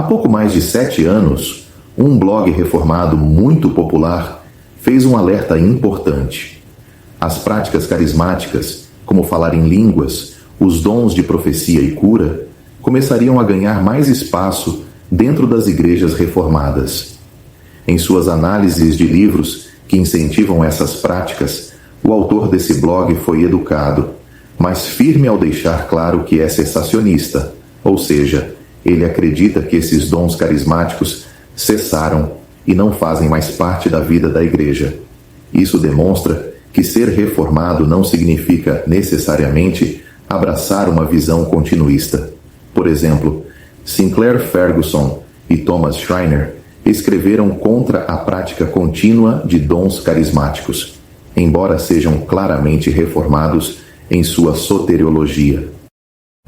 Há pouco mais de 7 anos, um blog reformado muito popular fez um alerta importante. As práticas carismáticas, como falar em línguas, os dons de profecia e cura, começariam a ganhar mais espaço dentro das igrejas reformadas. Em suas análises de livros que incentivam essas práticas, o autor desse blog foi educado, mas firme ao deixar claro que é cessacionista, ou seja, ele acredita que esses dons carismáticos cessaram e não fazem mais parte da vida da igreja. Isso demonstra que ser reformado não significa necessariamente abraçar uma visão continuista. Por exemplo, Sinclair Ferguson e Thomas Schreiner escreveram contra a prática contínua de dons carismáticos, embora sejam claramente reformados em sua soteriologia.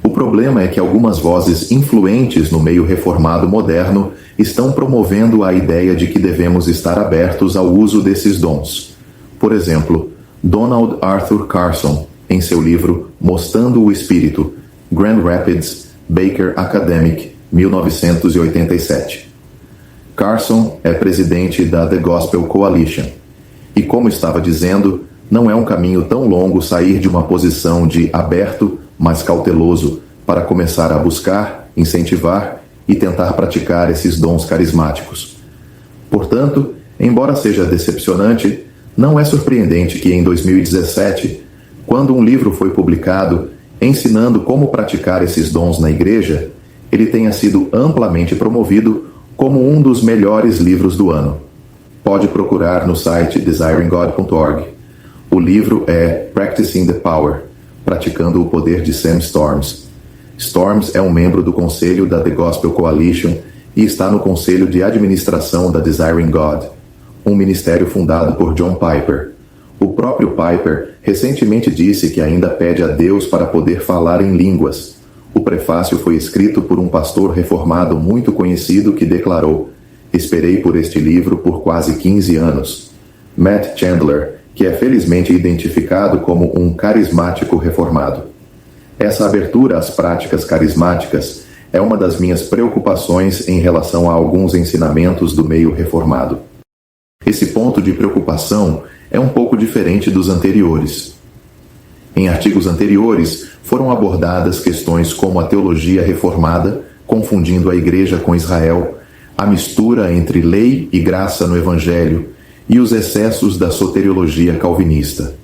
O problema é que algumas vozes influentes no meio reformado moderno estão promovendo a ideia de que devemos estar abertos ao uso desses dons. Por exemplo, Donald Arthur Carson, em seu livro Mostrando o Espírito, Grand Rapids, Baker Academic, 1987. Carson é presidente da The Gospel Coalition. E como estava dizendo, não é um caminho tão longo sair de uma posição de aberto, mas cauteloso, para começar a buscar, incentivar e tentar praticar esses dons carismáticos. Portanto, embora seja decepcionante, não é surpreendente que em 2017, quando um livro foi publicado ensinando como praticar esses dons na igreja, ele tenha sido amplamente promovido como um dos melhores livros do ano. Pode procurar no site desiringgod.org. O livro é Practicing the Power, Praticando o Poder de Sam Storms. Storms é um membro do conselho da The Gospel Coalition e está no conselho de administração da Desiring God, um ministério fundado por John Piper. O próprio Piper recentemente disse que ainda pede a Deus para poder falar em línguas. O prefácio foi escrito por um pastor reformado muito conhecido que declarou: "Esperei por este livro por quase 15 anos." Matt Chandler, que é felizmente identificado como um carismático reformado. Essa abertura às práticas carismáticas é uma das minhas preocupações em relação a alguns ensinamentos do meio reformado. Esse ponto de preocupação é um pouco diferente dos anteriores. Em artigos anteriores, foram abordadas questões como a teologia reformada, confundindo a igreja com Israel, a mistura entre lei e graça no Evangelho e os excessos da soteriologia calvinista.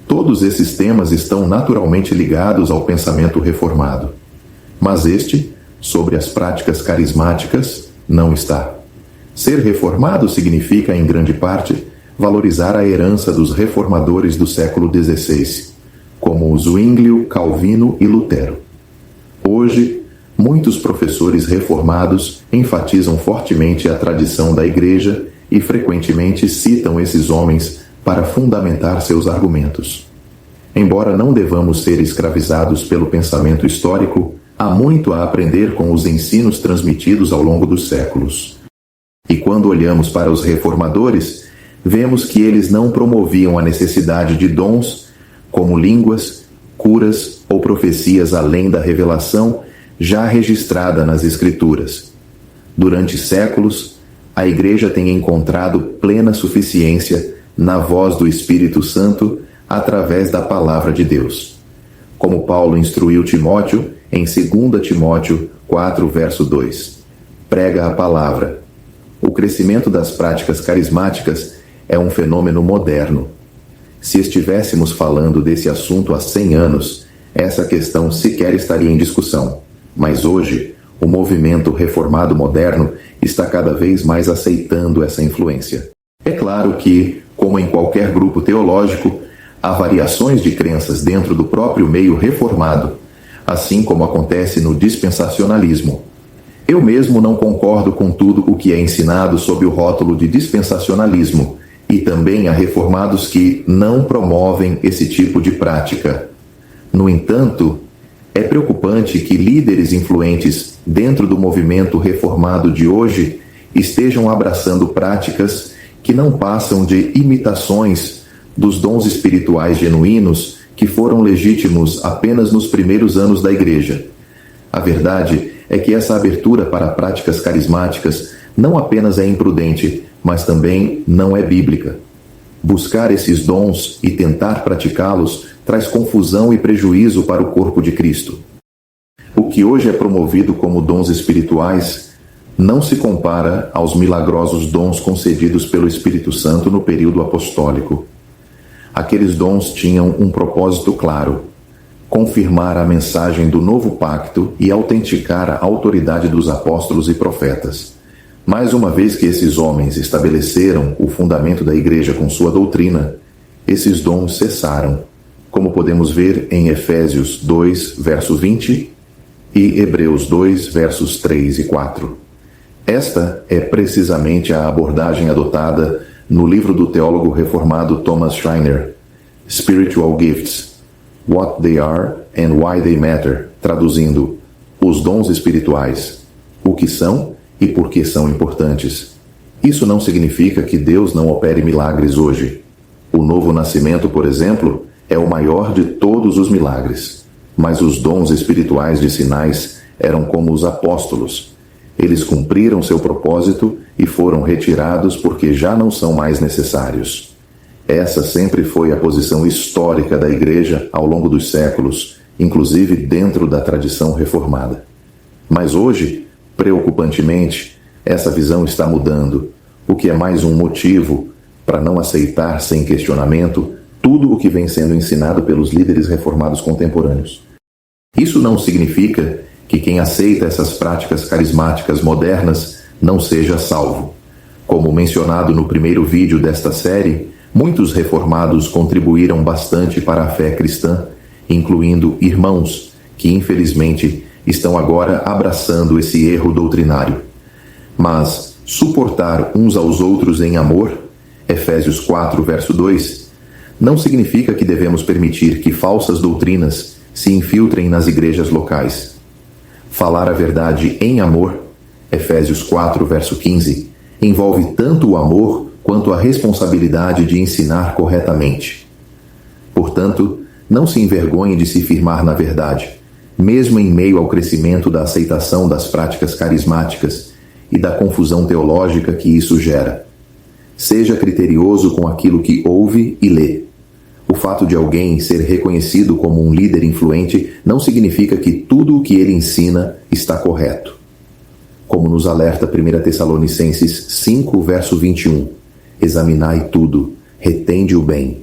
Todos esses temas estão naturalmente ligados ao pensamento reformado. Mas este, sobre as práticas carismáticas, não está. Ser reformado significa, em grande parte, valorizar a herança dos reformadores do século XVI, como Zwinglio, Calvino e Lutero. Hoje, muitos professores reformados enfatizam fortemente a tradição da Igreja e frequentemente citam esses homens para fundamentar seus argumentos. Embora não devamos ser escravizados pelo pensamento histórico, há muito a aprender com os ensinos transmitidos ao longo dos séculos. E quando olhamos para os reformadores, vemos que eles não promoviam a necessidade de dons, como línguas, curas ou profecias além da revelação já registrada nas Escrituras. Durante séculos, a Igreja tem encontrado plena suficiência na voz do Espírito Santo através da Palavra de Deus. Como Paulo instruiu Timóteo em 2 Timóteo 4, verso 2. Prega a palavra. O crescimento das práticas carismáticas é um fenômeno moderno. Se estivéssemos falando desse assunto há 100 anos, essa questão sequer estaria em discussão. Mas hoje, o movimento reformado moderno está cada vez mais aceitando essa influência. É claro que, como em qualquer grupo teológico, há variações de crenças dentro do próprio meio reformado, assim como acontece no dispensacionalismo. Eu mesmo não concordo com tudo o que é ensinado sob o rótulo de dispensacionalismo, e também há reformados que não promovem esse tipo de prática. No entanto, é preocupante que líderes influentes dentro do movimento reformado de hoje estejam abraçando práticas que não passam de imitações dos dons espirituais genuínos que foram legítimos apenas nos primeiros anos da Igreja. A verdade é que essa abertura para práticas carismáticas não apenas é imprudente, mas também não é bíblica. Buscar esses dons e tentar praticá-los traz confusão e prejuízo para o corpo de Cristo. O que hoje é promovido como dons espirituais não se compara aos milagrosos dons concedidos pelo Espírito Santo no período apostólico. Aqueles dons tinham um propósito claro: confirmar a mensagem do novo pacto e autenticar a autoridade dos apóstolos e profetas. Mais uma vez que esses homens estabeleceram o fundamento da igreja com sua doutrina, esses dons cessaram, como podemos ver em Efésios 2, verso 20 e Hebreus 2, versos 3 e 4. Esta é precisamente a abordagem adotada no livro do teólogo reformado Thomas Schreiner, Spiritual Gifts, What They Are and Why They Matter, traduzindo, os dons espirituais, o que são e por que são importantes. Isso não significa que Deus não opere milagres hoje. O novo nascimento, por exemplo, é o maior de todos os milagres. Mas os dons espirituais de sinais eram como os apóstolos. Eles cumpriram seu propósito e foram retirados porque já não são mais necessários. Essa sempre foi a posição histórica da Igreja ao longo dos séculos, inclusive dentro da tradição reformada. Mas hoje, preocupantemente, essa visão está mudando, o que é mais um motivo para não aceitar sem questionamento tudo o que vem sendo ensinado pelos líderes reformados contemporâneos. Isso não significa que quem aceita essas práticas carismáticas modernas não seja salvo. Como mencionado no primeiro vídeo desta série, muitos reformados contribuíram bastante para a fé cristã, incluindo irmãos que, infelizmente, estão agora abraçando esse erro doutrinário. Mas suportar uns aos outros em amor, Efésios 4, verso 2, não significa que devemos permitir que falsas doutrinas se infiltrem nas igrejas locais. Falar a verdade em amor, Efésios 4, verso 15, envolve tanto o amor quanto a responsabilidade de ensinar corretamente. Portanto, não se envergonhe de se firmar na verdade, mesmo em meio ao crescimento da aceitação das práticas carismáticas e da confusão teológica que isso gera. Seja criterioso com aquilo que ouve e lê. O fato de alguém ser reconhecido como um líder influente não significa que tudo o que ele ensina está correto. Como nos alerta 1 Tessalonicenses 5, verso 21, examinai tudo, retende o bem,